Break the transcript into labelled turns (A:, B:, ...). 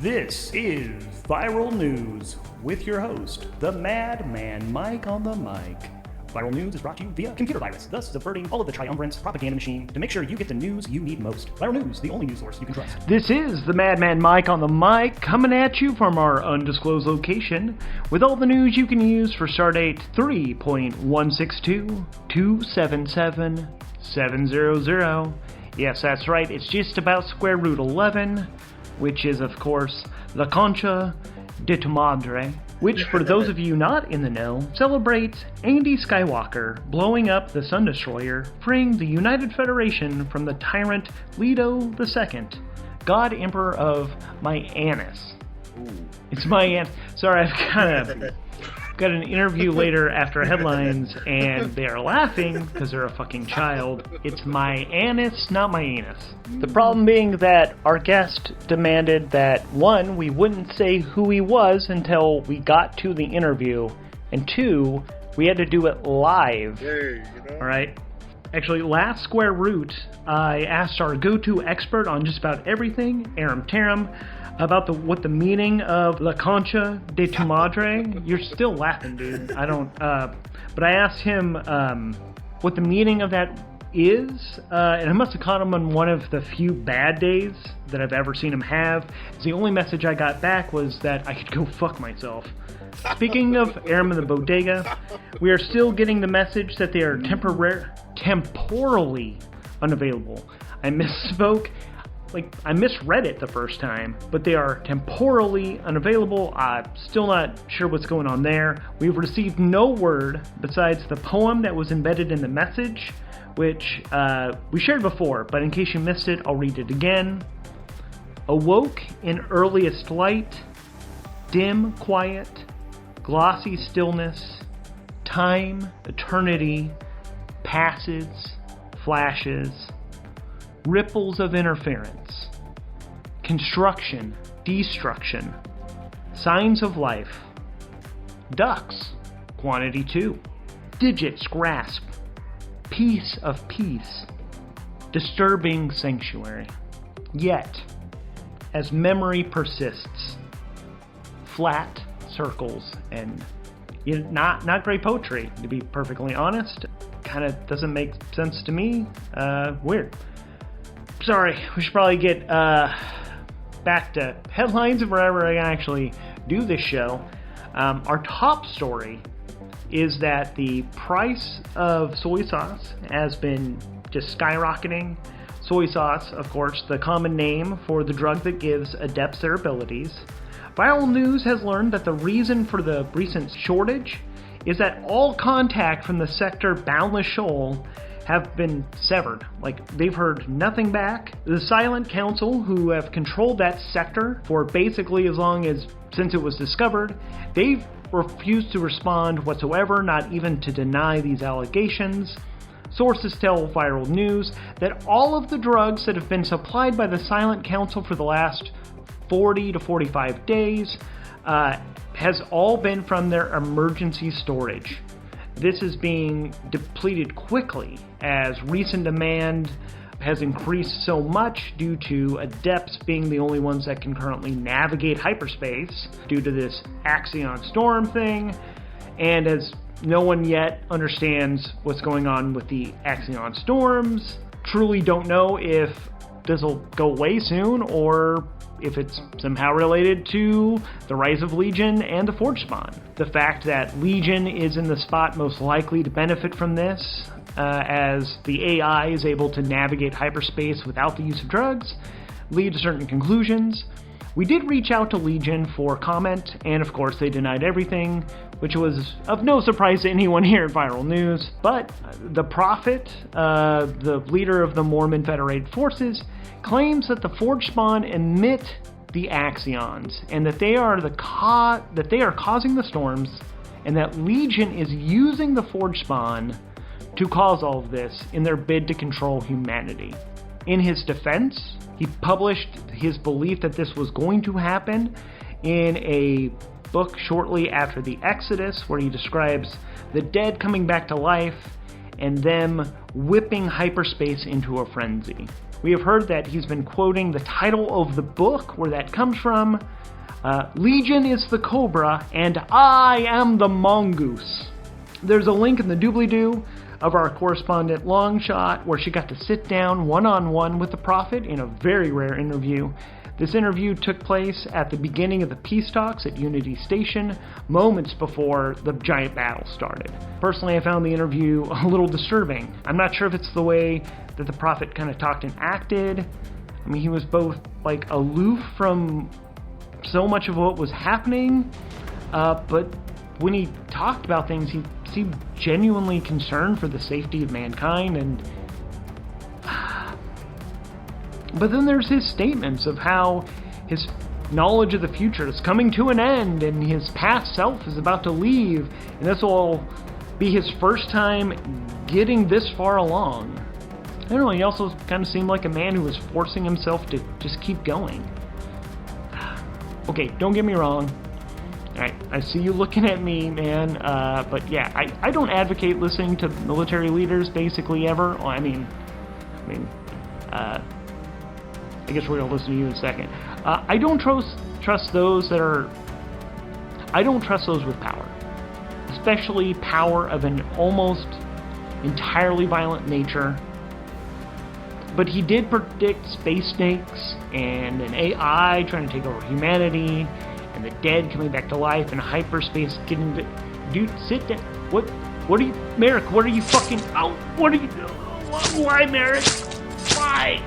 A: This is Viral News with your host, the Madman Mike on the mic. Viral News is brought to you via computer virus, thus subverting all of the triumvirate's propaganda machine to make sure you get the news you need most. Viral News, the only news source you can trust. This is the Madman Mike on the mic, coming at you from our undisclosed location with all the news you can use for Stardate 3.162.277.700. Yes, that's right, it's just about square root 11, which is, of course, La Concha de tu Madre, which, for those of you not in the know, celebrates Andy Skywalker blowing up the Sun Destroyer, freeing the United Federation from the tyrant Leto II, God Emperor of Myannis. It's Myannis. Sorry, I've got an interview later after headlines, and they're laughing because they're a fucking child. It's Myannis, not my anus. The problem being that our guest demanded that, one, we wouldn't say who he was until we got to the interview, and two, we had to do it live. Alright? Actually, last Square Root, I asked our go-to expert on just about everything, Aram Taram, about what the meaning of La Concha de tu Madre. You're still laughing, dude. I don't, but I asked him what the meaning of that is, and I must have caught him on one of the few bad days that I've ever seen him have. The only message I got back was that I could go fuck myself. Speaking of Aram and the Bodega, we are still getting the message that they are temporally unavailable. I misspoke. I misread it the first time, but they are temporally unavailable. I'm still not sure what's going on there. We've received no word besides the poem that was embedded in the message, which we shared before, but in case you missed it, I'll read it again. Awoke in earliest light, dim quiet, glossy stillness, time, eternity, passes, flashes, ripples of interference, construction, destruction, signs of life, ducks, quantity 2, digits grasp, piece of peace, disturbing sanctuary. Yet, as memory persists, flat circles and not great poetry, to be perfectly honest. Kind of doesn't make sense to me. Weird. Sorry, we should probably get back to headlines wherever I can actually do this show. Our top story is that the price of soy sauce has been just skyrocketing. Soy sauce, of course, the common name for the drug that gives adepts their abilities. Viral News has learned that the reason for the recent shortage is that all contact from the sector Boundless Shoal have been severed. They've heard nothing back. The Silent Council, who have controlled that sector for basically as long as since it was discovered, they've refused to respond whatsoever, not even to deny these allegations. Sources tell Viral News that all of the drugs that have been supplied by the Silent Council for the last 40 to 45 days has all been from their emergency storage. This is being depleted quickly as recent demand has increased so much due to adepts being the only ones that can currently navigate hyperspace due to this Axion storm thing, and as no one yet understands what's going on with the Axion storms, truly don't know if this will go away soon or if it's somehow related to the rise of Legion and the Forge Spawn. The fact that Legion is in the spot most likely to benefit from this, as the AI is able to navigate hyperspace without the use of drugs, lead to certain conclusions. We did reach out to Legion for comment, and of course they denied everything, which was of no surprise to anyone here at Viral News. But the Prophet, the leader of the Mormon Federated Forces, claims that the Forge Spawn emit the Axions, and that they are causing the storms, and that Legion is using the Forge Spawn to cause all of this in their bid to control humanity. In his defense, he published his belief that this was going to happen in a book shortly after the Exodus, where he describes the dead coming back to life and them whipping hyperspace into a frenzy. We have heard that he's been quoting the title of the book, where that comes from. Legion is the Cobra, and I am the Mongoose. There's a link in the doobly-doo of our correspondent Longshot, where she got to sit down one-on-one with the Prophet in a very rare interview. This interview took place at the beginning of the peace talks at Unity Station, moments before the giant battle started. Personally, I found the interview a little disturbing. I'm not sure if it's the way that the Prophet kind of talked and acted. I mean, he was both, like, aloof from so much of what was happening, but when he talked about things, he seemed genuinely concerned for the safety of mankind, and but then there's his statements of how his knowledge of the future is coming to an end and his past self is about to leave, and this will be his first time getting this far along. I don't know, he also kind of seemed like a man who was forcing himself to just keep going. Okay, don't get me wrong. I see you looking at me, man, but yeah, I don't advocate listening to military leaders basically ever. Well, I mean, I guess we're going to listen to you in a second. I don't trust those that are... I don't trust those with power. Especially power of an almost entirely violent nature. But he did predict space snakes and an AI trying to take over humanity and the dead coming back to life and hyperspace getting... Dude, sit down. What are you... Merrick, what are you fucking... Oh, what are you... Why, Merrick? Why?